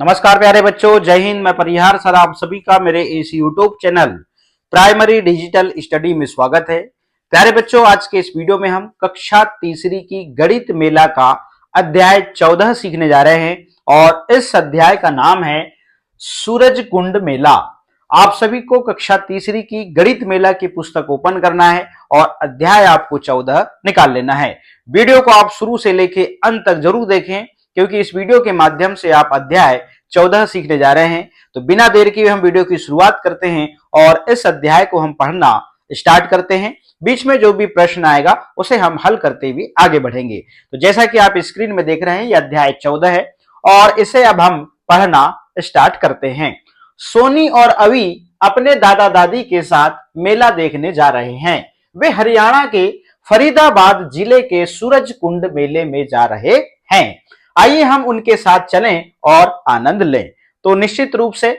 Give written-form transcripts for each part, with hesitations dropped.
नमस्कार प्यारे बच्चों, जय हिंद। मैं परिहार सर आप सभी का मेरे इस YouTube channel primary digital study में स्वागत है। प्यारे बच्चों, आज के इस वीडियो में हम कक्षा तीसरी की गणित मेला का अध्याय 14 सीखने जा रहे हैं और इस अध्याय का नाम है सूरज कुंड मेला। आप सभी को कक्षा तीसरी की गणित मेला की पुस्तक ओपन करना है और अध्याय आपको 14 निकाल लेना है। वीडियो को आप शुरू से लेके अंत तक जरूर देखें, क्योंकि इस वीडियो के माध्यम से आप अध्याय 14 सीखने जा रहे हैं। तो बिना देर किए हम वीडियो की शुरुआत करते हैं और इस अध्याय को हम पढ़ना स्टार्ट करते हैं। बीच में जो भी प्रश्न आएगा उसे हम हल करते हुए आगे बढ़ेंगे। तो जैसा कि आप स्क्रीन में देख रहे हैं, यह अध्याय 14 है और इसे अब हम पढ़ना स्टार्ट करते हैं। सोनी और अवी अपने दादा दादी के साथ मेला देखने जा रहे हैं। वे हरियाणा के फरीदाबाद जिले के सूरज कुंड मेले में जा रहे हैं। आइए हम उनके साथ चलें और आनंद लें। तो निश्चित रूप से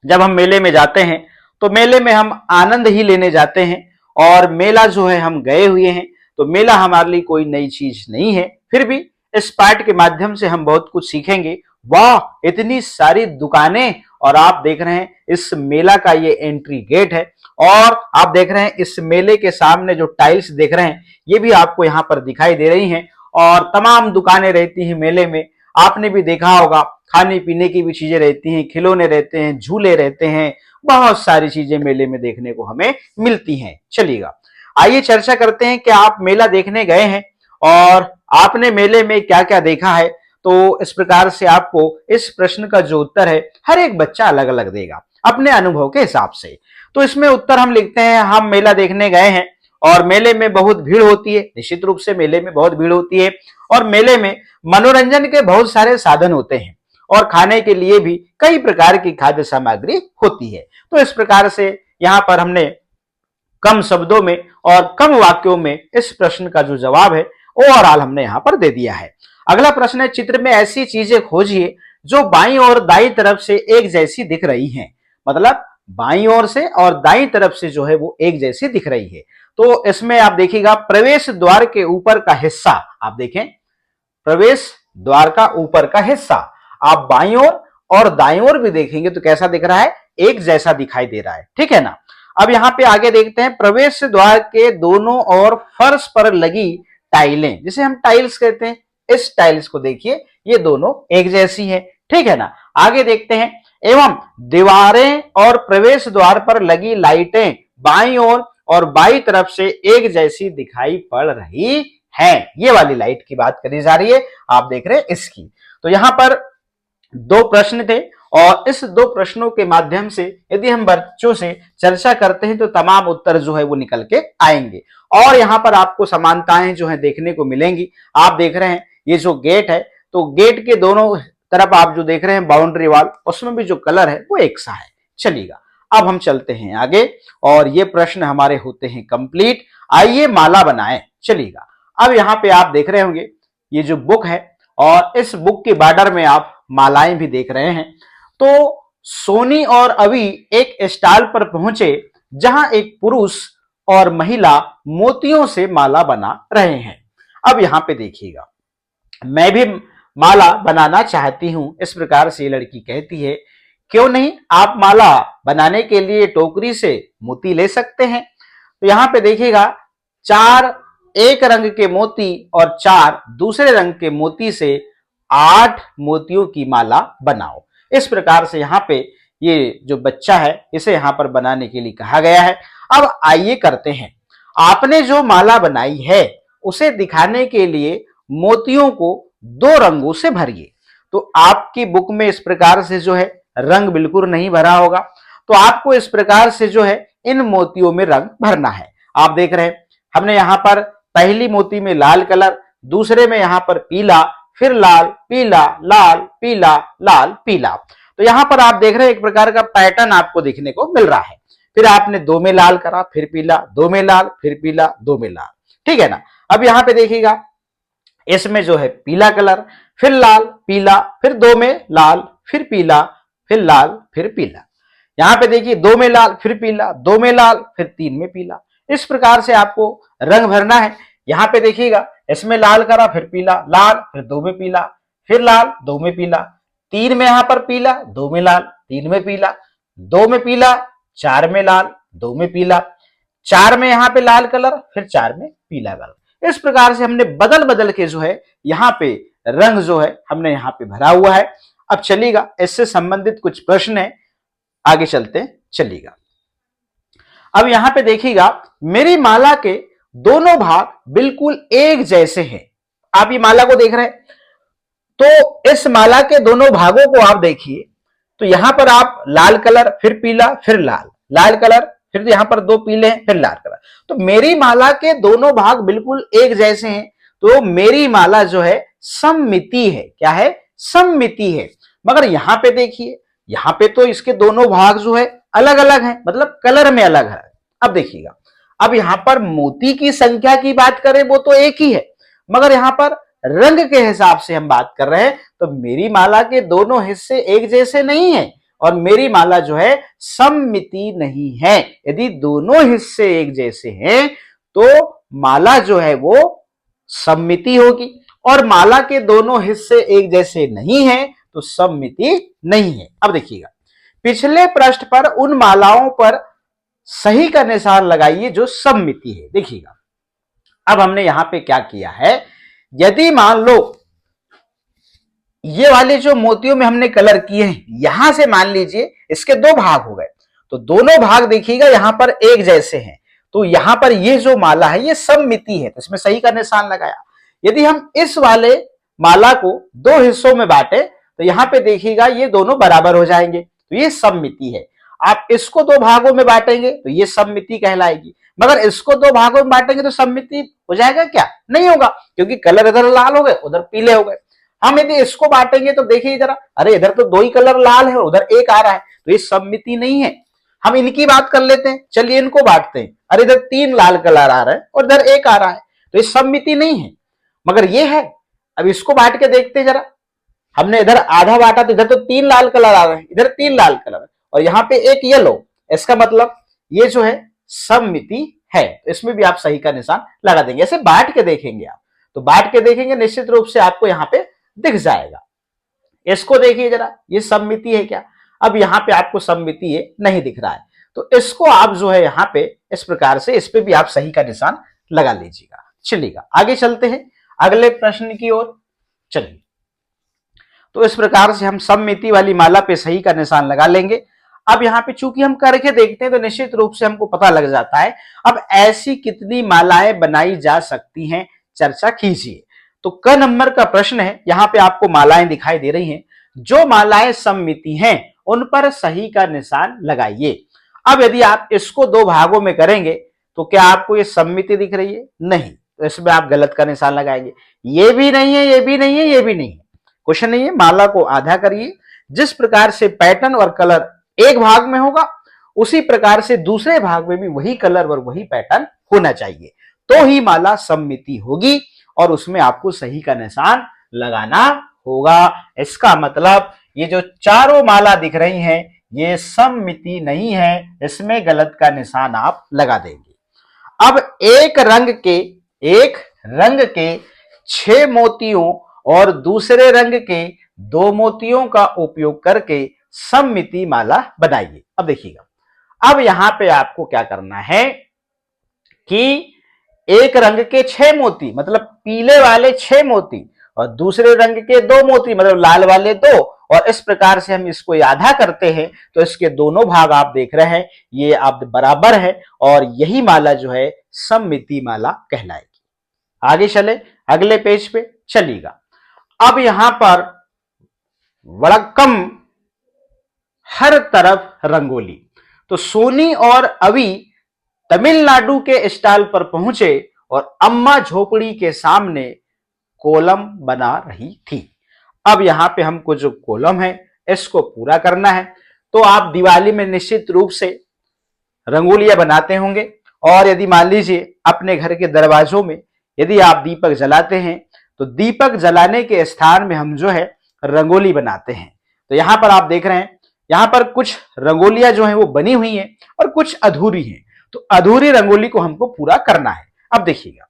जब हम मेले में जाते हैं तो मेले में हम आनंद ही लेने जाते हैं और मेला जो है हम गए हुए हैं, तो मेला हमारे लिए कोई नई चीज नहीं है। फिर भी इस पाठ के माध्यम से हम बहुत कुछ सीखेंगे। वाह, इतनी सारी दुकानें! और आप देख रहे हैं इस मेला का ये एंट्री गेट है और आप देख रहे हैं इस मेले के सामने जो टाइल्स देख रहे हैं ये भी आपको यहाँ पर दिखाई दे रही हैं और तमाम दुकानें रहती हैं मेले में। आपने भी देखा होगा, खाने पीने की भी चीजें रहती हैं, खिलौने रहते हैं, झूले रहते हैं, बहुत सारी चीजें मेले में देखने को हमें मिलती हैं। चलिएगा, आइए चर्चा करते हैं कि आप मेला देखने गए हैं और आपने मेले में क्या क्या देखा है। तो इस प्रकार से आपको इस प्रश्न का जो उत्तर है हर एक बच्चा अलग अलग देगा अपने अनुभव के हिसाब से। तो इसमें उत्तर हम लिखते हैं, हम मेला देखने गए हैं और मेले में बहुत भीड़ होती है। निश्चित रूप से मेले में बहुत भीड़ होती है और मेले में मनोरंजन के बहुत सारे साधन होते हैं और खाने के लिए भी कई प्रकार की खाद्य सामग्री होती है। तो इस प्रकार से यहाँ पर हमने कम शब्दों में और कम वाक्यों में इस प्रश्न का जो जवाब है ओवरऑल हमने यहाँ पर दे दिया है। अगला प्रश्न है, चित्र में ऐसी चीजें खोजिए जो बाईं और दाईं तरफ से एक जैसी दिख रही हैं। मतलब बाईं ओर से और दाईं तरफ से जो है वो एक जैसी दिख रही है। तो इसमें आप देखिएगा प्रवेश द्वार के ऊपर का हिस्सा, आप देखें प्रवेश द्वार का ऊपर का हिस्सा आप बाईं ओर और दाईं ओर भी देखेंगे तो कैसा दिख रहा है, एक जैसा दिखाई दे रहा है। ठीक है ना। अब यहाँ पे आगे देखते हैं, प्रवेश द्वार के दोनों ओर फर्श पर लगी टाइलें, जिसे हम टाइल्स कहते हैं, इस टाइल्स को देखिए ये दोनों एक जैसी है। ठीक है ना। आगे देखते हैं, एवं दीवारें और प्रवेश द्वार पर लगी लाइटें बाईं ओर और बाईं तरफ से एक जैसी दिखाई पड़ रही है। ये वाली लाइट की बात करी जा रही है, आप देख रहे हैं इसकी। तो यहां पर दो प्रश्न थे और इस दो प्रश्नों के माध्यम से यदि हम बच्चों से चर्चा करते हैं तो तमाम उत्तर जो है वो निकल के आएंगे और यहाँ पर आपको समानताएं जो है देखने को मिलेंगी। आप देख रहे हैं ये जो गेट है, तो गेट के दोनों तरफ आप जो देख रहे हैं बाउंड्री वॉल, उसमें भी जो कलर है वो एक सा है। चलिएगा, अब हम चलते हैं आगे और ये प्रश्न हमारे होते हैं कंप्लीट। आइए माला बनाएं। चलिएगा, अब यहाँ पे आप देख रहे होंगे ये जो बुक है और इस बुक के बॉर्डर में आप मालाएं भी देख रहे हैं। तो सोनी और अवी एक स्टॉल पर पहुंचे जहां एक पुरुष और महिला मोतियों से माला बना रहे हैं। अब यहां पे देखिएगा, मैं भी माला बनाना चाहती हूं, इस प्रकार से लड़की कहती है। क्यों नहीं, आप माला बनाने के लिए टोकरी से मोती ले सकते हैं। तो यहां पे देखिएगा, 4 एक रंग के मोती और 4 दूसरे रंग के मोती से 8 मोतियों की माला बनाओ। इस प्रकार से यहाँ पे ये जो बच्चा है इसे यहाँ पर बनाने के लिए कहा गया है। अब आइए करते हैं, आपने जो माला बनाई है उसे दिखाने के लिए मोतियों को 2 रंगों से भरिए। तो आपकी बुक में इस प्रकार से जो है रंग बिल्कुल नहीं भरा होगा, तो आपको इस प्रकार से जो है इन मोतियों में रंग भरना है। आप देख रहे हैं हमने यहाँ पर पहली मोती में लाल कलर, दूसरे में यहाँ पर पीला, फिर लाल पीला लाल पीला लाल पीला। तो यहां पर आप देख रहे हैं एक प्रकार का पैटर्न आपको देखने को मिल रहा है। फिर आपने 2 में लाल करा, फिर पीला, 2 में लाल, फिर पीला, 2 में लाल। ठीक है ना। अब यहां पे देखिएगा इसमें जो है पीला कलर, फिर लाल पीला, फिर 2 में लाल, फिर पीला, फिर लाल, फिर पीला। यहां पे देखिए 2 में लाल, फिर पीला, 2 में लाल, फिर 3 में पीला। इस प्रकार से आपको रंग भरना है। यहां पे देखिएगा इसमें लाल करा, फिर पीला, लाल, फिर 2 में पीला, फिर लाल, 2 में पीला, 3 में यहां पर पीला, 2 में लाल, 3 में पीला, 2 में पीला, 4 में लाल, 2 में पीला, 4 में यहां पे लाल कलर, फिर 4 में पीला कलर। इस प्रकार से हमने बदल बदल के जो है यहां पे रंग जो है हमने यहां पे भरा हुआ है। अब चलिएगा, इससे संबंधित कुछ प्रश्न है, आगे चलते हैं, चलिएगा। अब यहां पे देखिएगा, मेरी माला के दोनों भाग बिल्कुल एक जैसे हैं। आप ये माला को देख रहे हैं, तो इस माला के दोनों भागों को आप देखिए, तो यहां पर आप लाल कलर, फिर पीला, फिर लाल, लाल कलर, फिर यहां पर 2 पीले हैं, फिर लाल कलर। तो मेरी माला के दोनों भाग बिल्कुल एक जैसे हैं, तो मेरी माला जो है सममिति है। क्या है? सममिति है। मगर यहां पे देखिए, यहां पे तो इसके दोनों भाग जो है अलग अलग हैं, मतलब कलर में अलग है। अब देखिएगा, अब यहां पर मोती की संख्या की बात करें वो तो एक ही है, मगर यहां पर रंग के हिसाब से हम बात कर रहे हैं, तो मेरी माला के दोनों हिस्से एक जैसे नहीं है और मेरी माला जो है सममिति नहीं है। यदि दोनों हिस्से एक जैसे हैं तो माला जो है वो सममिति होगी, और माला के दोनों हिस्से एक जैसे नहीं है तो सममिति नहीं है। अब देखिएगा, पिछले पृष्ठ पर उन मालाओं पर सही का निशान लगाइए जो सममिति है। देखिएगा, अब हमने यहां पे क्या किया है, यदि मान लो ये वाले जो मोतियों में हमने कलर किए हैं, यहां से मान लीजिए इसके 2 भाग हो गए, तो दोनों भाग देखिएगा यहां पर एक जैसे हैं, तो यहां पर ये जो माला है ये सममिति है, तो इसमें सही का निशान लगाया। यदि हम इस वाले माला को 2 हिस्सों में बांटे, तो यहां पे देखिएगा ये दोनों बराबर हो जाएंगे, तो ये सममिति है। आप इसको 2 भागों में बांटेंगे तो ये सममिति कहलाएगी, मगर इसको 2 भागों में बांटेंगे तो सममिति हो जाएगा क्या? नहीं होगा, क्योंकि कलर इधर लाल हो गए, उधर पीले हो गए। हम यदि इसको बांटेंगे तो देखिए जरा, अरे इधर तो 2 ही कलर लाल है और उधर एक आ रहा है, तो ये सममिति नहीं है। हम इनकी बात कर लेते हैं, चलिए इनको बांटते हैं। अरे इधर 3 लाल कलर आ रहा है और इधर एक आ रहा है, तो ये सममिति नहीं है, मगर ये है। अब इसको बांट के देखते हैं जरा, हमने इधर आधा बांटा तो इधर तो 3 लाल कलर आ रहे हैं, इधर 3 लाल कलर और यहाँ पे एक येलो, इसका मतलब ये जो है सममिति है। तो इसमें भी आप सही का निशान लगा देंगे। ऐसे बांट के देखेंगे आप, तो बांट के देखेंगे निश्चित रूप से आपको यहाँ पे दिख जाएगा। इसको देखिए जरा, ये सममिति है क्या? अब यहाँ पे आपको सममिति है नहीं दिख रहा है, तो इसको आप जो है यहाँ पे इस प्रकार से इस पे भी आप सही का निशान लगा लीजिएगा। चलिएगा आगे चलते हैं अगले प्रश्न की ओर। चलिए, तो इस प्रकार से हम सममिति वाली माला पे सही का निशान लगा लेंगे। अब यहाँ पे चूंकि हम करके देखते हैं तो निश्चित रूप से हमको पता लग जाता है। अब ऐसी कितनी मालाएं बनाई जा सकती हैं, चर्चा कीजिए। तो क नंबर का प्रश्न है, यहाँ पे आपको मालाएं दिखाई दे रही हैं, जो मालाएं सममिति हैं उन पर सही का निशान लगाइए। अब यदि आप इसको 2 भागों में करेंगे तो क्या आपको ये सममिति दिख रही है? नहीं, तो इसमें आप गलत का निशान लगाएंगे। ये भी नहीं है, ये भी नहीं है, ये भी नहीं है। क्वेश्चन नहीं है, माला को आधा करिए। जिस प्रकार से पैटर्न और कलर एक भाग में होगा, उसी प्रकार से दूसरे भाग में भी वही कलर और वही पैटर्न होना चाहिए, तो ही माला सममिति होगी और उसमें आपको सही का निशान लगाना होगा। इसका मतलब ये जो चारों माला दिख रही हैं ये सममिति नहीं है, इसमें गलत का निशान आप लगा देंगे। अब एक रंग के 6 मोतियों और दूसरे रंग के 2 मोतियों का उपयोग करके सममिति माला बनाइए। अब देखिएगा, अब यहां पे आपको क्या करना है कि एक रंग के 6 मोती मतलब पीले वाले 6 मोती और दूसरे रंग के 2 मोती मतलब लाल वाले 2, और इस प्रकार से हम इसको आधा करते हैं तो इसके दोनों भाग आप देख रहे हैं ये आप बराबर है, और यही माला जो है सममिति माला कहलाएगी। आगे चले अगले पेज पे चलिएगा। अब यहां पर वड़क्कम हर तरफ रंगोली, तो सोनी और अवी तमिलनाडु के स्टॉल पर पहुंचे और अम्मा झोपड़ी के सामने कॉलम बना रही थी। अब यहां पे हमको जो कॉलम है इसको पूरा करना है। तो आप दिवाली में निश्चित रूप से रंगोलियां बनाते होंगे, और यदि मान लीजिए अपने घर के दरवाजों में यदि आप दीपक जलाते हैं तो दीपक जलाने के स्थान में हम जो है रंगोली बनाते हैं। तो यहां पर आप देख रहे हैं, यहां पर कुछ रंगोलियां जो है वो बनी हुई हैं और कुछ अधूरी हैं, तो अधूरी रंगोली को हमको पूरा करना है। अब देखिएगा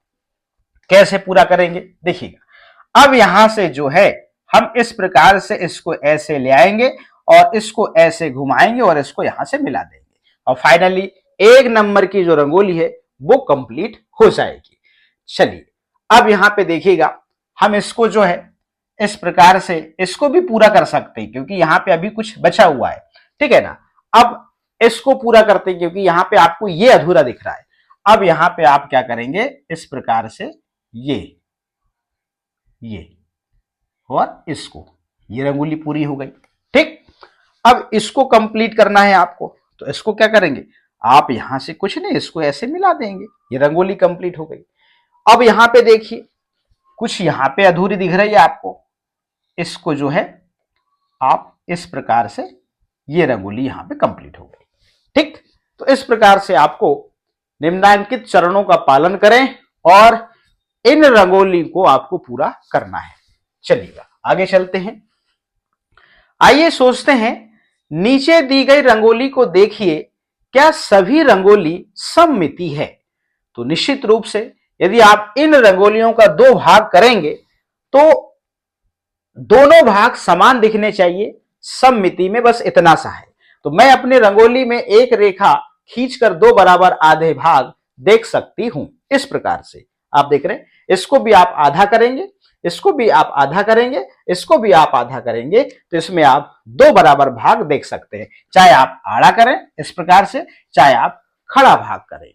कैसे पूरा करेंगे। देखिएगा, अब यहां से जो है हम इस प्रकार से इसको ऐसे ले आएंगे और इसको ऐसे घुमाएंगे और इसको यहां से मिला देंगे और फाइनली 1 नंबर की जो रंगोली है वो कंप्लीट हो जाएगी। चलिए अब यहां पे देखिएगा, हम इसको जो है इस प्रकार से इसको भी पूरा कर सकते हैं क्योंकि यहां पे अभी कुछ बचा हुआ है, ठीक है ना। अब इसको पूरा करते हैं क्योंकि यहां पे आपको ये अधूरा दिख रहा है। अब यहां पे आप क्या करेंगे, इस प्रकार से ये और इसको, ये रंगोली पूरी हो गई। ठीक, अब इसको कंप्लीट करना है आपको, तो इसको क्या करेंगे, आप यहां से कुछ नहीं, इसको ऐसे मिला देंगे, ये रंगोली कंप्लीट हो गई। अब यहां पे देखिए कुछ यहां पे अधूरी दिख रही है आपको, इसको जो है आप इस प्रकार से, ये रंगोली यहां पे कंप्लीट हो गई। ठीक, तो इस प्रकार से आपको निम्नलिखित चरणों का पालन करें और इन रंगोली को आपको पूरा करना है। चलिएगा आगे चलते हैं। आइए सोचते हैं, नीचे दी गई रंगोली को देखिए, क्या सभी रंगोली सममिति है? तो निश्चित रूप से यदि आप इन रंगोलियों का 2 भाग करेंगे तो दोनों भाग समान दिखने चाहिए, सममिति में बस इतना सा है। तो मैं अपनी रंगोली में एक रेखा खींचकर 2 बराबर आधे भाग देख सकती हूं। इस प्रकार से आप देख रहे हैं, इसको भी आप आधा करेंगे, इसको भी आप आधा करेंगे, इसको भी आप आधा करेंगे, तो इसमें आप 2 बराबर भाग देख सकते हैं, चाहे आप आड़ा करें इस प्रकार से, चाहे आप खड़ा भाग करें।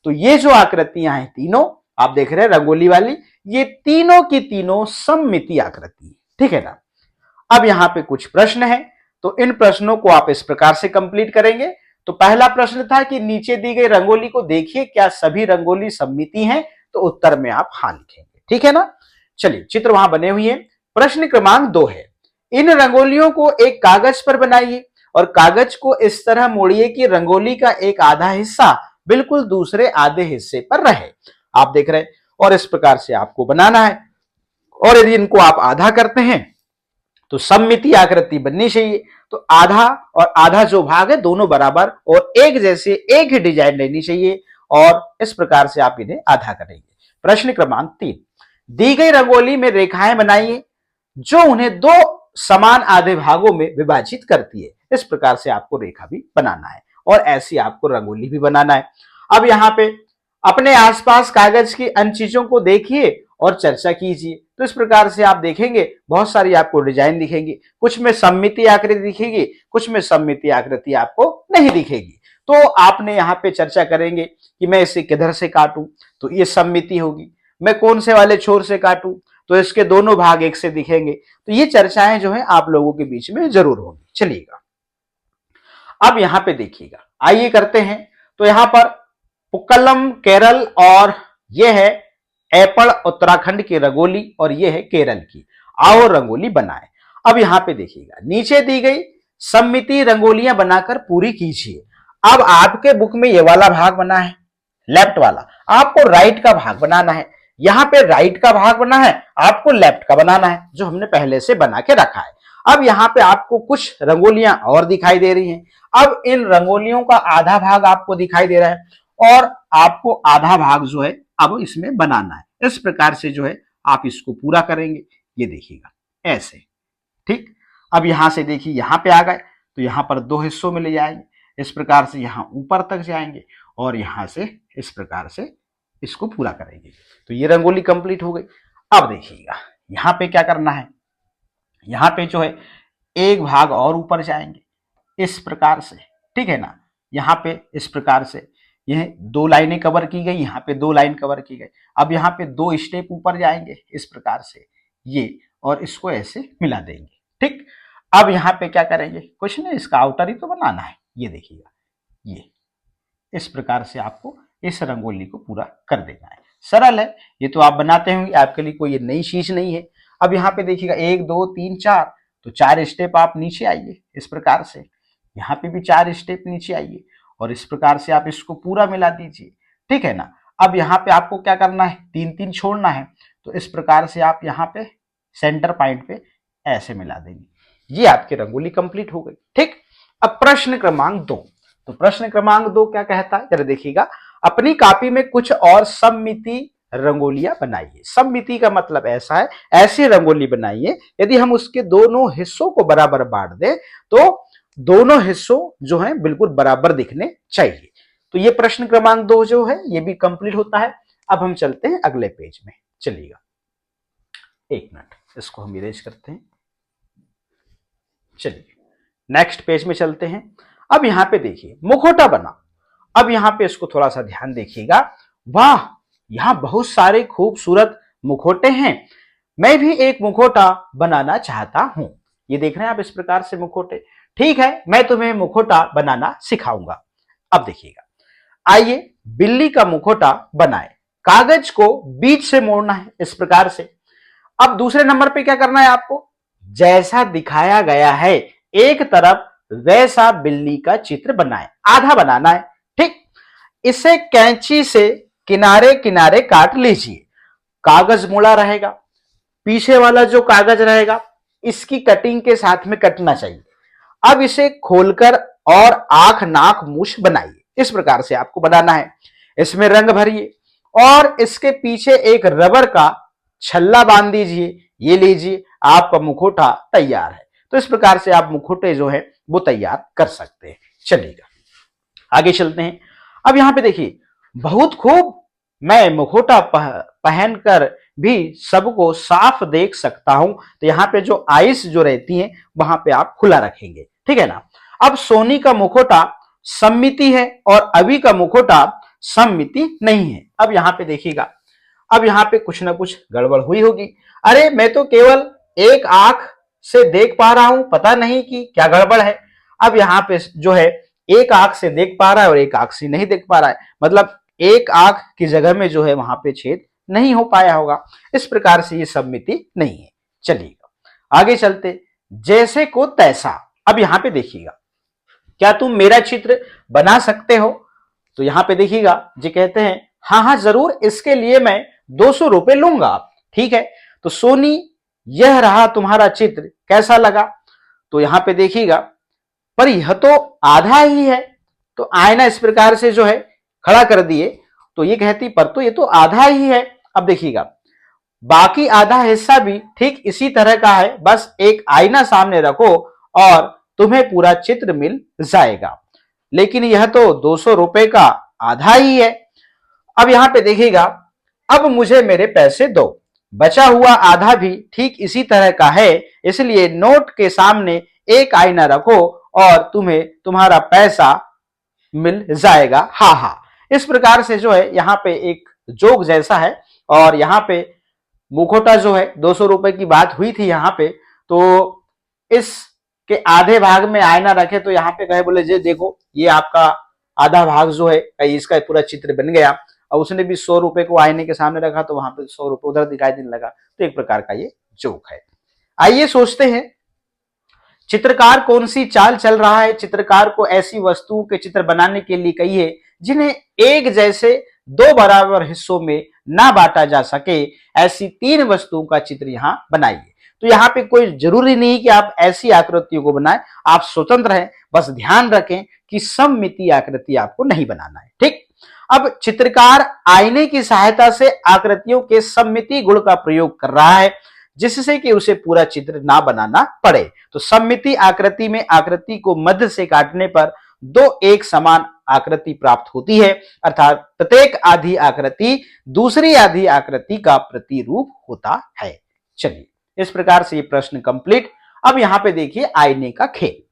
तो ये जो आकृतियां हैं तीनों आप देख रहे हैं रंगोली वाली, ये तीनों की तीनों सममिति आकृति है, ठीक है ना। अब यहां पे कुछ प्रश्न है, तो इन प्रश्नों को आप इस प्रकार से कंप्लीट करेंगे। तो पहला प्रश्न था कि नीचे दी गई रंगोली को देखिए, क्या सभी रंगोली सममिति हैं? तो उत्तर में आप हाँ लिखेंगे, ठीक है ना। चलिए चित्र वहां बने हुए हैं। प्रश्न क्रमांक 2 है, इन रंगोलियों को एक कागज पर बनाइए और कागज को इस तरह मोड़िए कि रंगोली का एक आधा हिस्सा बिल्कुल दूसरे आधे हिस्से पर रहे। आप देख रहे हैं, और इस प्रकार से आपको बनाना है, और यदि इनको आप आधा करते हैं तो सममिति आकृति बननी चाहिए। तो आधा और आधा जो भाग है दोनों बराबर और एक जैसे एक ही डिजाइन लेनी चाहिए, और इस प्रकार से आप इन्हें आधा करेंगे। प्रश्न क्रमांक 3, दी गई रंगोली में रेखाएं बनाइए जो उन्हें 2 समान आधे भागों में विभाजित करती है। इस प्रकार से आपको रेखा भी बनाना है और ऐसी आपको रंगोली भी बनाना है। अब यहां पे अपने आसपास कागज की अन्य चीजों को देखिए और चर्चा कीजिए। तो इस प्रकार से आप देखेंगे बहुत सारी आपको डिजाइन दिखेंगी, कुछ में सममिति आकृति दिखेगी, कुछ में सममिति आकृति आपको नहीं दिखेगी। तो आपने यहाँ पे चर्चा करेंगे कि मैं इसे किधर से काटूं तो ये सममिति होगी, मैं कौन से वाले छोर से काटूं तो इसके दोनों भाग एक से दिखेंगे। तो ये चर्चाएं जो है आप लोगों के बीच में जरूर होंगी। चलिएगा अब यहां पे देखिएगा, आइए करते हैं। तो यहां पर पुक्कलम केरल और यह है एपड़ उत्तराखंड की रंगोली और यह है केरल की। आओ रंगोली बनाएं। अब यहां पे देखिएगा, नीचे दी गई सममिति रंगोलियां बनाकर पूरी कीजिए। अब आपके बुक में ये वाला भाग बना है लेफ्ट वाला, आपको राइट का भाग बनाना है। यहां पे राइट का भाग बना है, आपको लेफ्ट का बनाना है जो हमने पहले से बना के रखा है। अब यहां पे आपको कुछ रंगोलियां और दिखाई दे रही हैं। अब इन रंगोलियों का आधा भाग आपको दिखाई दे रहा है और आपको आधा भाग जो है अब इसमें बनाना है। इस प्रकार से जो है आप इसको पूरा करेंगे। ये देखिएगा ऐसे, ठीक। अब यहां से देखिए यहां पे आ गए तो यहां पर 2 हिस्सों में ले जाएंगे, इस प्रकार से यहां ऊपर तक जाएंगे और यहां से इस प्रकार से इसको पूरा करेंगे। तो ये रंगोली कंप्लीट हो गई। अब देखिएगा यहां पे क्या करना है, यहां पे जो है एक भाग और ऊपर जाएंगे इस प्रकार से, ठीक है ना। यहां पे इस प्रकार से यह 2 लाइनें कवर की गई, यहां पे 2 लाइन कवर की गई। अब यहां पे 2 स्टेप ऊपर जाएंगे इस प्रकार से ये, और इसको ऐसे मिला देंगे, ठीक। अब यहां पे क्या करेंगे, कुछ नहीं, इसका आउटर ही तो बनाना है। ये देखिएगा ये इस प्रकार से आपको इस रंगोली को पूरा कर देना है। सरल है, ये तो आप बनाते होंगे, आपके लिए कोई ये नई चीज नहीं है। अब यहाँ पे देखिएगा 1 2 3 4, तो 4 स्टेप आप नीचे आइए इस प्रकार से, यहाँ पे भी 4 स्टेप नीचे आइए और इस प्रकार से आप इसको पूरा मिला दीजिए, ठीक है ना। अब यहाँ पे आपको क्या करना है, 3 3 छोड़ना है, तो इस प्रकार से आप यहाँ पे सेंटर पॉइंट पे ऐसे मिला देंगे। ये आपकी रंगोली कंप्लीट हो गई, ठीक। अब प्रश्न क्रमांक 2, तो प्रश्न क्रमांक 2 क्या कहता है जरा देखिएगा, अपनी कॉपी में कुछ और सममिति रंगोलियां बनाइए। सममिति का मतलब ऐसा है, ऐसी रंगोली बनाइए यदि हम उसके दोनों हिस्सों को बराबर बांट दें तो दोनों हिस्सों जो हैं बिल्कुल बराबर दिखने चाहिए। तो ये प्रश्न क्रमांक 2 जो है ये भी कंप्लीट होता है। अब हम चलते हैं अगले पेज में, चलिएगा एक मिनट इसको हम इरेज करते हैं। चलिए नेक्स्ट पेज में चलते हैं। अब यहां पे देखिए मुखौटा बना। अब यहां पे इसको थोड़ा सा ध्यान देखिएगा। वाह, यहां बहुत सारे खूबसूरत मुखौटे हैं। मैं भी एक मुखौटा बनाना चाहता हूं। ये देख रहे हैं आप इस प्रकार से मुखौटे। ठीक है, मैं तुम्हें मुखौटा बनाना सिखाऊंगा। अब देखिएगा, आइए बिल्ली का मुखौटा बनाए। कागज को बीच से मोड़ना है इस प्रकार से। अब दूसरे नंबर पे क्या करना है आपको, जैसा दिखाया गया है एक तरफ वैसा बिल्ली का चित्र बनाए, आधा बनाना है। ठीक, इसे कैंची से किनारे किनारे काट लीजिए। कागज मुड़ा रहेगा, पीछे वाला जो कागज रहेगा इसकी कटिंग के साथ में कटना चाहिए। अब इसे खोलकर और आंख नाक मूछ बनाइए। इस प्रकार से आपको बनाना है। इसमें रंग भरिए और इसके पीछे एक रबर का छल्ला बांध दीजिए। ये लीजिए, आपका मुखौटा तैयार है। तो इस प्रकार से आप मुखौटे जो है वो तैयार कर सकते हैं। चलिएगा आगे चलते हैं। अब यहां पे देखिए, बहुत खूब, मैं मुखौटा पहनकर भी सबको साफ देख सकता हूं। तो यहां पे जो आईज जो रहती हैं वहां पे आप खुला रखेंगे, ठीक है ना। अब सोनी का मुखौटा सममिति है और अभी का मुखौटा सममिति नहीं है। अब यहां पे देखिएगा, अब यहां पे कुछ ना कुछ गड़बड़ हुई होगी। अरे मैं तो केवल एक आंख से देख पा रहा हूं, पता नहीं कि क्या गड़बड़ है। अब यहां पे जो है एक आंख से देख पा रहा है और एक आंख से नहीं देख पा रहा है, मतलब एक आंख की जगह में जो है वहां पे छेद नहीं हो पाया होगा। इस प्रकार से ये सममिति नहीं है। चलिएगा आगे चलते, जैसे को तैसा। अब यहां पे देखिएगा, क्या तुम मेरा चित्र बना सकते हो? तो यहां पे देखिएगा जी कहते हैं हाँ हाँ जरूर, इसके लिए मैं 200 रुपए लूंगा। ठीक है, तो सोनी यह रहा तुम्हारा चित्र, कैसा लगा? तो यहां पे देखिएगा, पर यह तो आधा ही है। तो आईना इस प्रकार से जो है खड़ा कर दिए तो ये कहती पर तो ये तो आधा ही है। अब देखिएगा, बाकी आधा हिस्सा भी ठीक इसी तरह का है, बस एक आईना सामने रखो और तुम्हें पूरा चित्र मिल जाएगा। लेकिन यह तो 200 रुपए का आधा ही है। अब यहां पे देखिएगा, अब मुझे मेरे पैसे दो। बचा हुआ आधा भी ठीक इसी तरह का है, इसलिए नोट के सामने एक आईना रखो और तुम्हें तुम्हारा पैसा मिल जाएगा। हा हा। इस प्रकार से जो है यहाँ पे एक जोक जैसा है। और यहाँ पे मुखौटा जो है 200 रुपए की बात हुई थी यहाँ पे, तो इसके आधे भाग में आईना रखे तो यहाँ पे कहे बोले जे देखो ये आपका आधा भाग जो है इसका पूरा चित्र बन गया। और उसने भी 100 रुपए को आईने के सामने रखा तो वहां पे 100 रुपए उधर दिखाई देने लगा। तो एक प्रकार का ये जोक है। आइए सोचते हैं, चित्रकार कौन सी चाल चल रहा है? चित्रकार को ऐसी वस्तुओं के चित्र बनाने के लिए कहिए जिन्हें एक जैसे दो बराबर हिस्सों में ना बांटा जा सके। ऐसी 3 वस्तुओं का चित्र यहां बनाइए। तो यहाँ पे कोई जरूरी नहीं कि आप ऐसी आकृतियों को बनाएं, आप स्वतंत्र हैं। बस ध्यान रखें कि सममितीय आकृति आपको नहीं बनाना है। ठीक, अब चित्रकार आईने की सहायता से आकृतियों के सममिति गुण का प्रयोग कर रहा है जिससे कि उसे पूरा चित्र ना बनाना पड़े। तो सममिति आकृति में आकृति को मध्य से काटने पर 2 एक समान आकृति प्राप्त होती है, अर्थात प्रत्येक आधी आकृति दूसरी आधी आकृति का प्रतिरूप होता है। चलिए इस प्रकार से ये प्रश्न कंप्लीट। अब यहां पे देखिए आईने का खेल।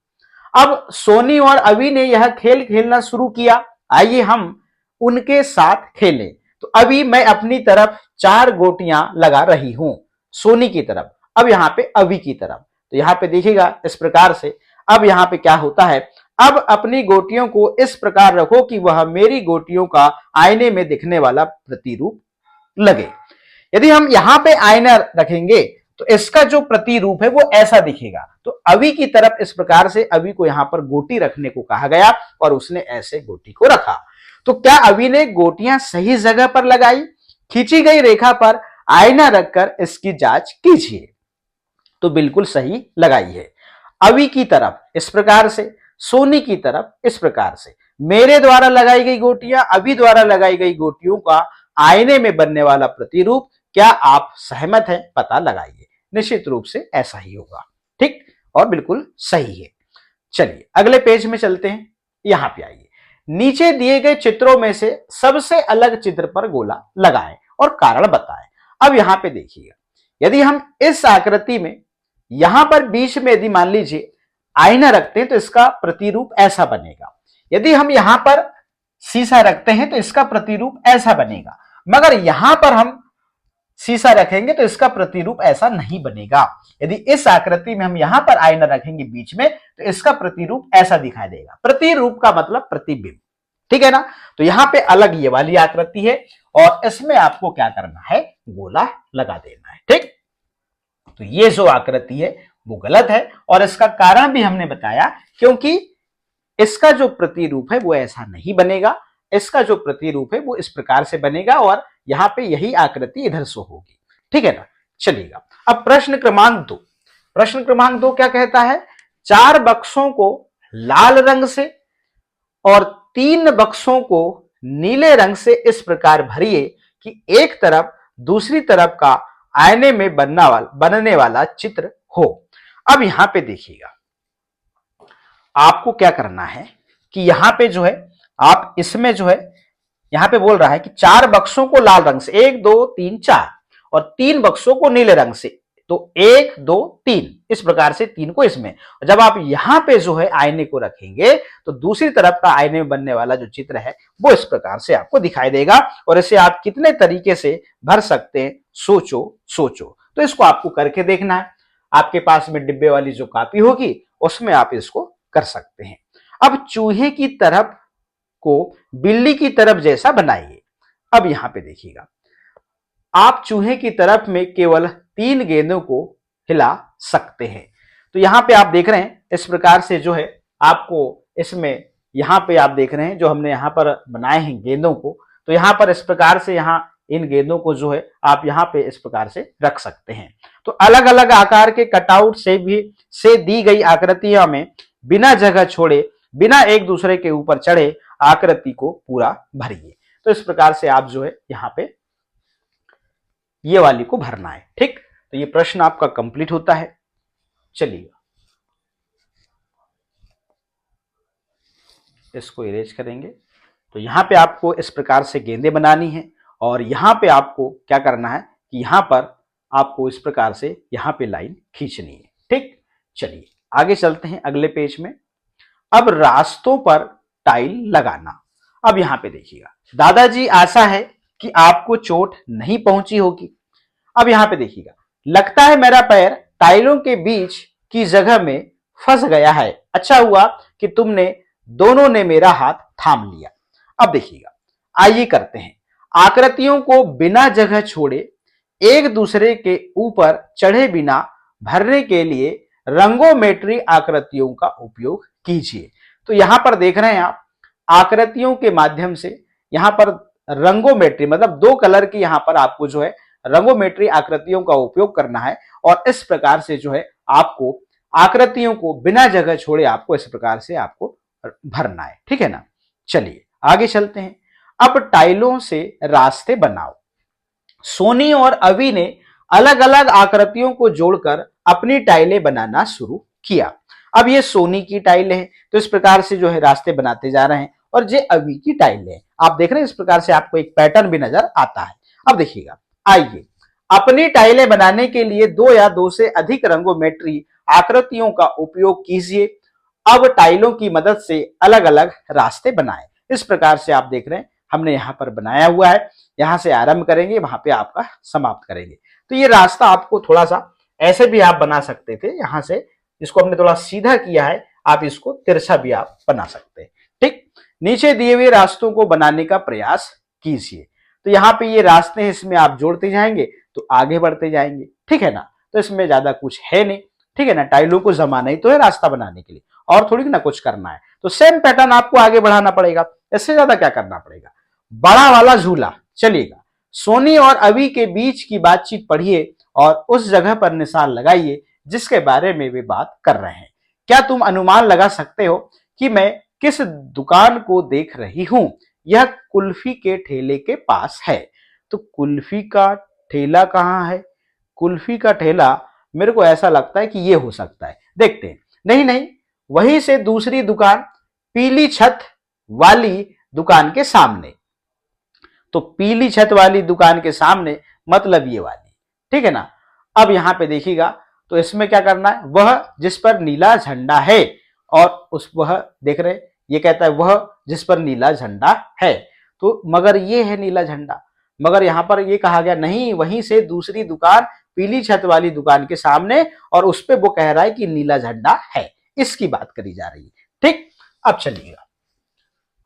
अब सोनी और अवि ने यह खेल खेलना शुरू किया। आइए हम उनके साथ खेलें। तो अभी मैं अपनी तरफ 4 गोटियां लगा रही हूं, सोनी की तरफ। अब यहां पे अवि की तरफ। तो यहां पे देखिएगा इस प्रकार से। अब यहां पे क्या होता है, अब अपनी गोटियों को इस प्रकार रखो कि वह मेरी गोटियों का आईने में दिखने वाला प्रतिरूप लगे। यदि हम यहां पे आईना रखेंगे तो इसका जो प्रतिरूप है वो ऐसा दिखेगा। तो अवि की तरफ इस प्रकार से अवि को यहां पर गोटी रखने को कहा गया और उसने ऐसे गोटी को रखा। तो क्या अवि ने गोटियां सही जगह पर लगाई? खींची गई रेखा पर आईना रखकर इसकी जांच कीजिए। तो बिल्कुल सही लगाई है। अवि की तरफ इस प्रकार से, सोनी की तरफ इस प्रकार से। मेरे द्वारा लगाई गई गोटियां, अवि द्वारा लगाई गई गोटियों का आईने में बनने वाला प्रतिरूप। क्या आप सहमत हैं? पता लगाइए। निश्चित रूप से ऐसा ही होगा। ठीक और बिल्कुल सही है। चलिए अगले पेज में चलते हैं। यहां पे आइए, नीचे दिए गए चित्रों में से सबसे अलग चित्र पर गोला लगाएं और कारण बताएं। अब यहां पे देखिएगा, यदि हम इस आकृति में यहां पर बीच में यदि मान लीजिए आईना रखते हैं तो इसका प्रतिरूप ऐसा बनेगा। यदि हम यहां पर शीशा रखते हैं तो इसका प्रतिरूप ऐसा बनेगा। मगर यहां पर हम शीशा रखेंगे तो इसका प्रतिरूप ऐसा नहीं बनेगा। यदि इस आकृति में हम यहां पर आईना रखेंगे बीच में तो इसका प्रतिरूप ऐसा दिखाई देगा। प्रतिरूप का मतलब प्रतिबिंब, ठीक है ना। तो यहां पे अलग ये वाली आकृति है और इसमें आपको क्या करना है, गोला लगा देना है। ठीक, तो ये जो आकृति है वो गलत है और इसका कारण भी हमने बताया, क्योंकि इसका जो प्रतिरूप है वो ऐसा नहीं बनेगा। इसका जो प्रतिरूप है वो इस प्रकार से बनेगा और यहां पे यही आकृति इधर से होगी। ठीक है ना। चलिएगा अब प्रश्न क्रमांक 2। प्रश्न क्रमांक 2 क्या कहता है, 4 बक्सों को लाल रंग से और 3 बक्सों को नीले रंग से इस प्रकार भरिए कि एक तरफ दूसरी तरफ का आईने में बनने वाला चित्र हो। अब यहां पे देखिएगा, आपको क्या करना है कि यहां पे जो है आप इसमें जो है यहां पे बोल रहा है कि 4 बक्सों को लाल रंग से, 1 2 3 4, और 3 बक्सों को नीले रंग से, तो 1 2 3 इस प्रकार से 3 को इसमें। जब आप यहां पे जो है आईने को रखेंगे तो दूसरी तरफ का आईने में बनने वाला जो चित्र है वो इस प्रकार से आपको दिखाई देगा। और इसे आप कितने तरीके से भर सकते हैं, सोचो सोचो। तो इसको आपको करके देखना है। आपके पास में डिब्बे वाली जो कॉपी होगी उसमें आप इसको कर सकते हैं। अब चूहे की तरफ को बिल्ली की तरफ जैसा बनाइए। अब यहां पे देखिएगा, आप चूहे की तरफ में केवल 3 गेंदों को हिला सकते हैं। तो यहां पे आप देख रहे हैं इस प्रकार से जो है आपको इसमें यहां पे आप देख रहे हैं जो हमने यहां पर बनाए हैं गेंदों को, तो यहां पर इस प्रकार से यहां इन गेंदों को जो है आप यहां पे इस प्रकार से रख सकते हैं। तो अलग अलग आकार के कटआउट से दी गई आकृतियों में बिना जगह छोड़े, बिना एक दूसरे के ऊपर चढ़े आकृति को पूरा भरिए। तो इस प्रकार से आप जो है यहां पे ये वाली को भरना है। ठीक, तो ये प्रश्न आपका कंप्लीट होता है। चलिए इसको इरेज करेंगे। तो यहां पे आपको इस प्रकार से गेंदें बनानी है और यहां पे आपको क्या करना है कि यहां पर आपको इस प्रकार से यहां पे लाइन खींचनी है। ठीक, चलिए आगे चलते हैं अगले पेज में। अब रास्तों पर टाइल लगाना। अब यहां पे देखिएगा, दादाजी आशा है कि आपको चोट नहीं पहुंची होगी। अब यहां पे देखिएगा, लगता है मेरा पैर टाइलों के बीच की जगह में फंस गया है। अच्छा हुआ कि तुमने दोनों ने मेरा हाथ थाम लिया। अब देखिएगा, आइए करते हैं। आकृतियों को बिना जगह छोड़े एक दूसरे के ऊपर चढ़े बिना भरने के लिए रंगोमेट्री आकृतियों का उपयोग कीजिए। तो यहां पर देख रहे हैं आप, आकृतियों के माध्यम से यहां पर रंगोमेट्री मतलब 2 कलर की यहां पर आपको जो है रंगोमेट्री आकृतियों का उपयोग करना है और इस प्रकार से जो है आपको आकृतियों को बिना जगह छोड़े आपको इस प्रकार से आपको भरना है। ठीक है ना। चलिए आगे चलते हैं। अब टाइलों से रास्ते बनाओ। सोनी और अवि ने अलग अलग आकृतियों को जोड़कर अपनी टाइलें बनाना शुरू किया। अब ये सोनी की टाइलें हैं तो इस प्रकार से जो है रास्ते बनाते जा रहे हैं और ये अवि की टाइलें हैं। आप देख रहे हैं इस प्रकार से आपको एक पैटर्न भी नजर आता है। अब देखिएगा, आइए अपनी टाइलें बनाने के लिए 2 या 2 से अधिक रंगोमेट्री आकृतियों का उपयोग कीजिए। अब टाइलों की मदद से अलग अलग रास्ते बनाएं। इस प्रकार से आप देख रहे हैं हमने यहां पर बनाया हुआ है। यहां से आरंभ करेंगे, वहां पे आपका समाप्त करेंगे। तो ये रास्ता आपको थोड़ा सा ऐसे भी आप बना सकते थे, यहां से इसको हमने थोड़ा सीधा किया है, आप इसको तिरछा भी आप बना सकते हैं। ठीक, नीचे दिए हुए रास्तों को बनाने का प्रयास कीजिए। तो यहाँ पे ये रास्ते हैं, इसमें आप जोड़ते जाएंगे तो आगे बढ़ते जाएंगे। ठीक है ना। तो इसमें ज्यादा कुछ है नहीं। ठीक है ना, टाइलों को जमाना ही तो है रास्ता बनाने के लिए, और थोड़ी ना कुछ करना है। तो सेम पैटर्न आपको आगे बढ़ाना पड़ेगा, इससे ज्यादा क्या करना पड़ेगा। बड़ा वाला झूला, चलिएगा। सोनी और अवि के बीच की बातचीत पढ़िए और उस जगह पर निशान लगाइए जिसके बारे में वे बात कर रहे हैं। क्या तुम अनुमान लगा सकते हो कि मैं किस दुकान को देख रही हूं? यह कुल्फी के ठेले के पास है। तो कुल्फी का ठेला कहाँ है? कुल्फी का ठेला मेरे को ऐसा लगता है कि ये हो सकता है, देखते हैं। नहीं नहीं, वहीं से दूसरी दुकान, पीली छत वाली दुकान के सामने। तो पीली छत वाली दुकान के सामने मतलब ये वाली, ठीक है ना। अब यहां पे देखिएगा तो इसमें क्या करना है, वह जिस पर नीला झंडा है, और उस वह देख रहे ये कहता है वह जिस पर नीला झंडा है, तो मगर ये है नीला झंडा, मगर यहां पर ये कहा गया नहीं, वहीं से दूसरी दुकान पीली छत वाली दुकान के सामने, और उस पे वो कह रहा है कि नीला झंडा है, इसकी बात करी जा रही है। ठीक, अब चलिएगा,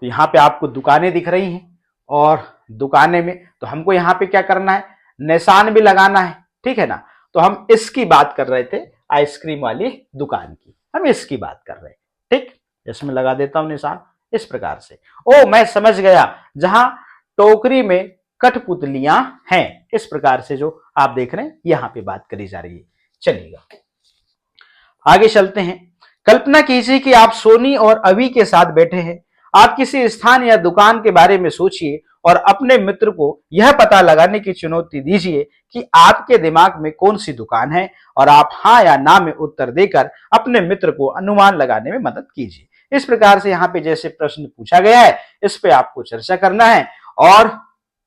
तो यहां पे आपको दुकानें दिख रही हैं, और दुकानें में तो हमको यहां पे क्या करना है, निशान भी लगाना है, ठीक है ना। तो हम इसकी बात कर रहे थे, आइसक्रीम वाली दुकान की, हम इसकी बात कर रहे हैं। ठीक, इसमें लगा देता हूं निशान इस प्रकार से। ओ मैं समझ गया, जहां टोकरी में कठपुतलियां हैं, इस प्रकार से जो आप देख रहे हैं यहां पे बात करी जा रही है। चलिएगा आगे चलते हैं। कल्पना कीजिए कि आप सोनी और अवी के साथ बैठे हैं। आप किसी स्थान या दुकान के बारे में सोचिए और अपने मित्र को यह पता लगाने की चुनौती दीजिए कि आपके दिमाग में कौन सी दुकान है, और आप हाँ या ना में उत्तर देकर अपने मित्र को अनुमान लगाने में मदद कीजिए। इस प्रकार से यहाँ पे जैसे प्रश्न पूछा गया है, इस पे आपको चर्चा करना है और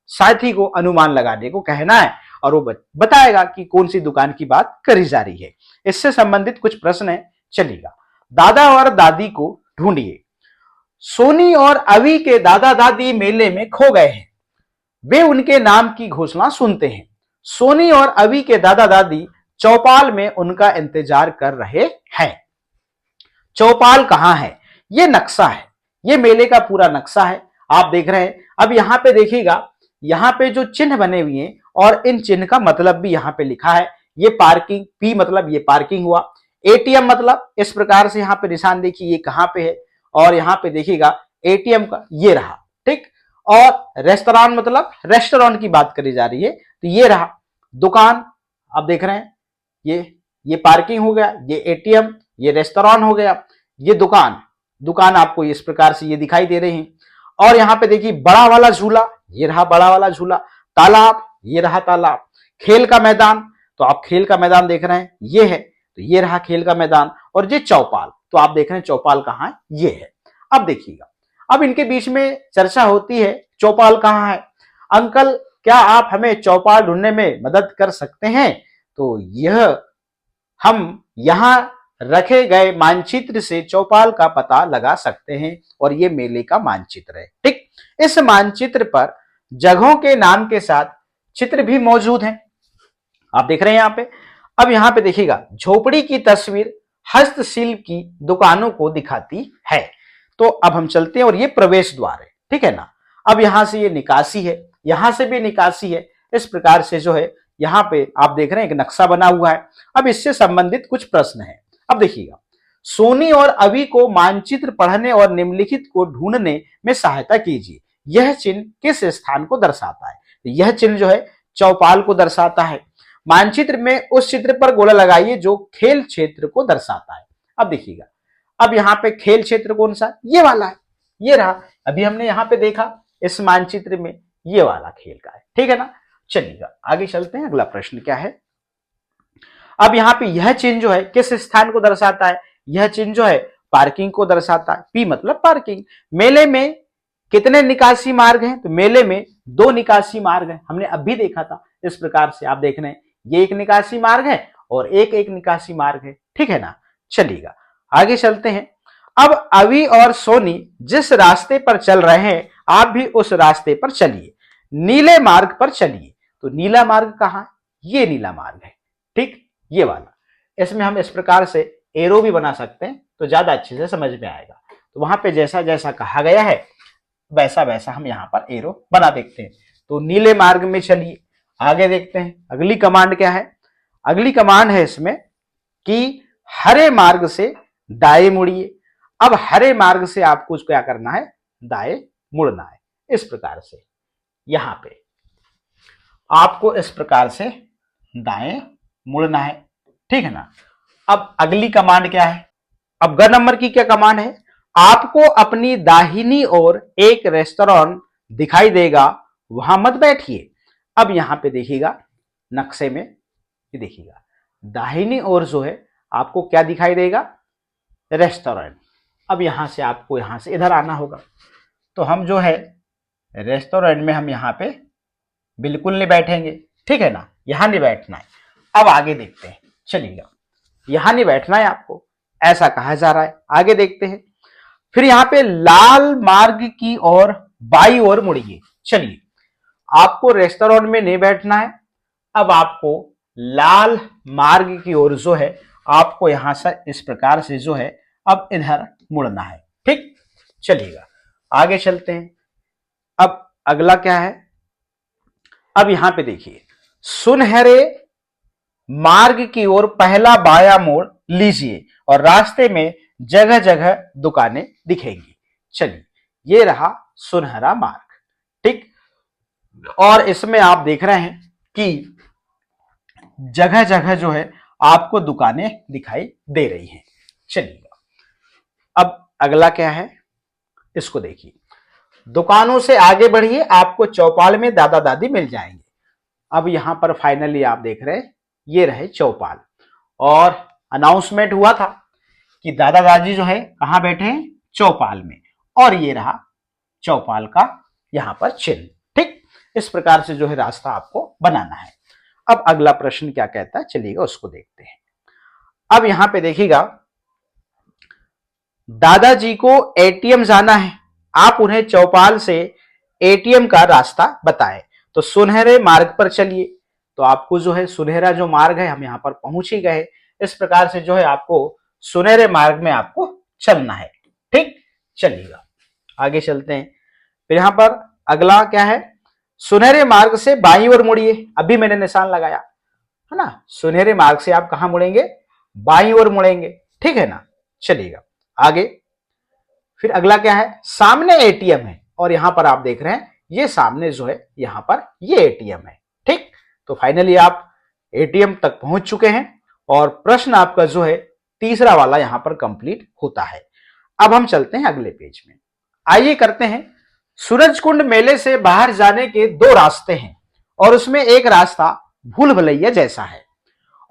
साथी को अनुमान लगाने को कहना है, और वो बताएगा कि कौन सी दुकान की बात करी जा रही है। इससे संबंधित कुछ प्रश्न है, चलिएगा। दादा और दादी को ढूंढिए। सोनी और अवी के दादा दादी मेले में खो गए हैं। वे उनके नाम की घोषणा सुनते हैं। सोनी और अवी के दादा दादी चौपाल में उनका इंतजार कर रहे हैं। चौपाल कहां है? ये नक्शा है, ये मेले का पूरा नक्शा है, आप देख रहे हैं। अब यहां पे देखिएगा, यहां पे जो चिन्ह बने हुए हैं और इन चिन्ह का मतलब भी यहां पे लिखा है। ये पार्किंग, पी मतलब ये पार्किंग हुआ, एटीएम मतलब इस प्रकार से यहां पे निशान देखिए ये कहां पे है, और यहां पे देखिएगा एटीएम का ये रहा, ठीक। और रेस्तरां मतलब रेस्टोरेंट की बात करी जा रही है, तो ये रहा दुकान, आप देख रहे हैं ये पार्किंग हो गया, ये एटीएम, ये रेस्तोरेंट हो गया, ये दुकान आपको इस प्रकार से ये दिखाई दे रही है। और यहां पे देखिए बड़ा वाला झूला, ये रहा बड़ा वाला झूला, तालाब, ये रहा तालाब, खेल का मैदान, तो आप खेल का मैदान देख रहे हैं ये है, तो ये रहा खेल का मैदान, और ये चौपाल, तो आप देख रहे हैं चौपाल कहां है, ये है। अब देखिएगा, अब इनके बीच में चर्चा होती है चौपाल कहां है। अंकल क्या आप हमें चौपाल ढूंढने में मदद कर सकते हैं? तो यह हम यहां रखे गए मानचित्र से चौपाल का पता लगा सकते हैं, और ये मेले का मानचित्र है, ठीक। इस मानचित्र पर जगहों के नाम के साथ चित्र भी मौजूद हैं, आप देख रहे हैं यहां पे। अब यहां पे देखिएगा झोपड़ी की तस्वीर हस्तशिल्प की दुकानों को दिखाती है। तो अब हम चलते हैं, और ये प्रवेश द्वार है, ठीक है ना। अब यहां से ये निकासी है, यहां से भी निकासी है, इस प्रकार से जो है यहां पे आप देख रहे हैं एक नक्शा बना हुआ है। अब इससे संबंधित कुछ प्रश्न है। अब देखिएगा, सोनी और अवी को मानचित्र पढ़ने और निम्नलिखित को ढूंढने में सहायता कीजिए। यह चिन्ह किस स्थान को दर्शाता है? यह चिन्ह जो है चौपाल को दर्शाता है। मानचित्र में उस चित्र पर गोला लगाइए जो खेल क्षेत्र को दर्शाता है। अब देखिएगा, अब यहाँ पे खेल क्षेत्र कौन सा? ये वाला है, ये रहा, अभी हमने यहाँ पे देखा इस मानचित्र में ये वाला खेल का है, ठीक है ना। चलिएगा आगे चलते हैं, अगला प्रश्न क्या है। अब यहाँ पे यह चिन्ह जो है किस स्थान को दर्शाता है? यह चिन्ह जो है पार्किंग को दर्शाता है, पी मतलब पार्किंग। मेले में कितने निकासी मार्ग हैं? तो मेले में 2 निकासी मार्ग हैं, हमने अभी देखा था। इस प्रकार से आप देख रहे हैं ये एक निकासी मार्ग है और एक निकासी मार्ग है, ठीक है ना। चलिएगा आगे चलते हैं। अब अवी और सोनी जिस रास्ते पर चल रहे हैं, आप भी उस रास्ते पर चलिए, नीले मार्ग पर चलिए। तो नीला मार्ग कहां है? ये नीला मार्ग है, ठीक, ये वाला। इसमें हम इस प्रकार से एरो भी बना सकते हैं, तो ज्यादा अच्छे से समझ में आएगा। तो वहां पे जैसा जैसा कहा गया है वैसा वैसा हम यहाँ पर एरो बना देखते हैं। तो नीले मार्ग में चलिए, आगे देखते हैं अगली कमांड क्या है। अगली कमांड है इसमें कि हरे मार्ग से दाएं मुड़िए। अब हरे मार्ग से आपको क्या करना है? दाएं मुड़ना है, इस प्रकार से यहां पे आपको इस प्रकार से दाएं मुड़ना है, ठीक है ना। अब अगली कमांड क्या है? अब ग नंबर की क्या कमांड है? आपको अपनी दाहिनी ओर एक रेस्टोरेंट दिखाई देगा, वहां मत बैठिए। अब यहां पे देखिएगा नक्शे में, ये देखिएगा दाहिनी ओर जो है आपको क्या दिखाई देगा, रेस्टोरेंट। अब यहां से आपको यहां से इधर आना होगा, तो हम जो है रेस्टोरेंट में हम यहां पे बिल्कुल नहीं बैठेंगे, ठीक है ना, यहां नहीं बैठना है। अब आगे देखते हैं, चलिएगा यहां नहीं बैठना है आपको, ऐसा कहा जा रहा है। आगे देखते हैं, फिर यहां पे लाल मार्ग की ओर बाई ओर मुड़िए। चलिए, आपको रेस्टोरेंट में नहीं बैठना है, अब आपको लाल मार्ग की ओर जो है आपको यहां से इस प्रकार से जो है अब इधर मुड़ना है, ठीक। चलिएगा आगे चलते हैं। अब अगला क्या है, अब यहां पे देखिए, सुनहरे मार्ग की ओर पहला बाया मोड़ लीजिए और रास्ते में जगह जगह दुकानें दिखेंगी। चलिए, ये रहा सुनहरा मार्ग, ठीक। और इसमें आप देख रहे हैं कि जगह जगह जो है आपको दुकानें दिखाई दे रही हैं। चलिए, अब अगला क्या है, इसको देखिए, दुकानों से आगे बढ़िए, आपको चौपाल में दादा दादी मिल जाएंगे। अब यहां पर फाइनली आप देख रहे हैं, ये रहे चौपाल, और अनाउंसमेंट हुआ था कि दादा दादी जो है कहां बैठे हैं, चौपाल में, और ये रहा चौपाल का यहां पर चिन्ह, ठीक। इस प्रकार से जो है रास्ता आपको बनाना है। अब अगला प्रश्न क्या कहता है, चलिएगा उसको देखते हैं। अब यहां पे देखिएगा, दादाजी को एटीएम जाना है, आप उन्हें चौपाल से एटीएम का रास्ता बताएं। तो सुनहरे मार्ग पर चलिए, तो आपको जो है सुनहरा जो मार्ग है हम यहां पर पहुंच ही गए। इस प्रकार से जो है आपको सुनहरे मार्ग में आपको चलना है, ठीक। चलिएगा आगे चलते हैं। फिर यहां पर अगला क्या है, सुनहरे मार्ग से बाईं ओर मुड़िए। अभी मैंने निशान लगाया है ना, सुनहरे मार्ग से आप कहां मुड़ेंगे, बाईं ओर मुड़ेंगे, ठीक है ना। चलिएगा आगे, फिर अगला क्या है, सामने एटीएम है, और यहां पर आप देख रहे हैं ये सामने जो है यहां पर ये एटीएम है, ठीक। तो फाइनली आप एटीएम तक पहुंच चुके हैं, और प्रश्न आपका जो है तीसरा वाला यहां पर कंप्लीट होता है। अब हम चलते हैं अगले पेज में। आइए करते हैं, सूरजकुंड मेले से बाहर जाने के दो रास्ते हैं, और उसमें एक रास्ता भूल भुलैया जैसा है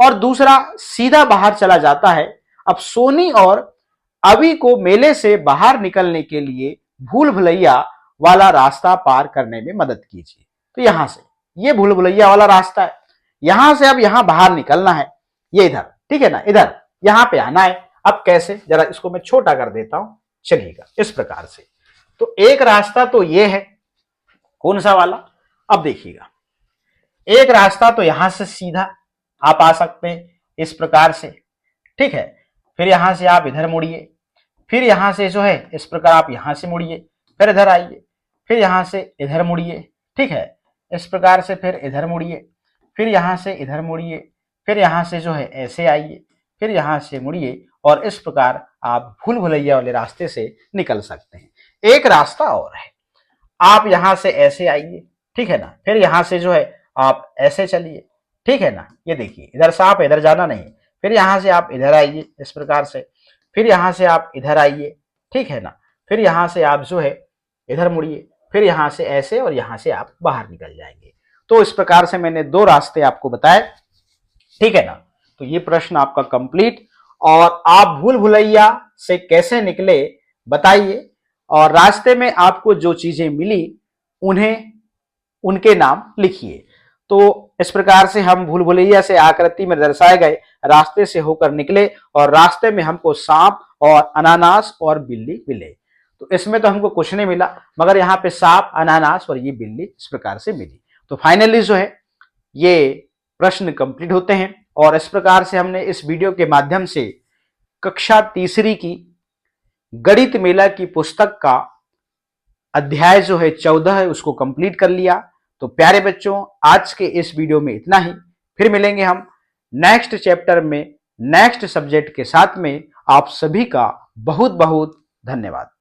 और दूसरा सीधा बाहर चला जाता है। अब सोनी और अभी को मेले से बाहर निकलने के लिए भूल भुलैया वाला रास्ता पार करने में मदद कीजिए। तो यहां से ये भूल भुलैया वाला रास्ता है, यहां से अब यहां बाहर निकलना है, ये इधर, ठीक है ना, इधर यहां पे आना है। अब कैसे, जरा इसको मैं छोटा कर देता हूं, चलिएगा इस प्रकार से। तो एक रास्ता तो ये है, कौन सा वाला, अब देखिएगा, एक रास्ता तो यहां से सीधा आप आ सकते हैं इस प्रकार से, ठीक है। फिर यहां से आप इधर मुड़िए, फिर यहां से जो है इस प्रकार आप यहां से मुड़िए, फिर इधर आइए, फिर यहां से इधर मुड़िए, ठीक है, इस प्रकार से फिर इधर मुड़िए, फिर यहां से इधर मुड़िए, फिर यहां से जो है ऐसे आइए, फिर यहां से मुड़िए, और इस प्रकार आप भूल भुलैया वाले रास्ते से निकल सकते हैं। एक रास्ता और है, आप यहां से ऐसे आइए, ठीक है ना, फिर यहां से जो है आप ऐसे चलिए, ठीक है ना, ये देखिए इधर से आप इधर जाना नहीं, फिर यहां से आप इधर आइए इस प्रकार से, फिर यहां से आप इधर आइए, ठीक है ना, फिर यहां से आप जो है इधर मुड़िए, फिर यहां से ऐसे, और यहां से आप बाहर निकल जाएंगे। तो इस प्रकार से मैंने दो रास्ते आपको बताए, ठीक है ना। तो ये प्रश्न आपका कंप्लीट, और आप भूल भुलैया से कैसे निकले बताइए, और रास्ते में आपको जो चीजें मिली उन्हें उनके नाम लिखिए। तो इस प्रकार से हम भूल भुलैया से आकृति में दर्शाए गए रास्ते से होकर निकले, और रास्ते में हमको सांप और अनानास और बिल्ली मिले। तो इसमें तो हमको कुछ नहीं मिला, मगर यहाँ पे सांप, अनानास और ये बिल्ली इस प्रकार से मिली। तो फाइनली जो है ये प्रश्न कंप्लीट होते हैं, और इस प्रकार से हमने इस वीडियो के माध्यम से कक्षा तीसरी की गणित मेला की पुस्तक का अध्याय जो है 14 है उसको कंप्लीट कर लिया। तो प्यारे बच्चों, आज के इस वीडियो में इतना ही, फिर मिलेंगे हम नेक्स्ट चैप्टर में नेक्स्ट सब्जेक्ट के साथ में। आप सभी का बहुत बहुत धन्यवाद।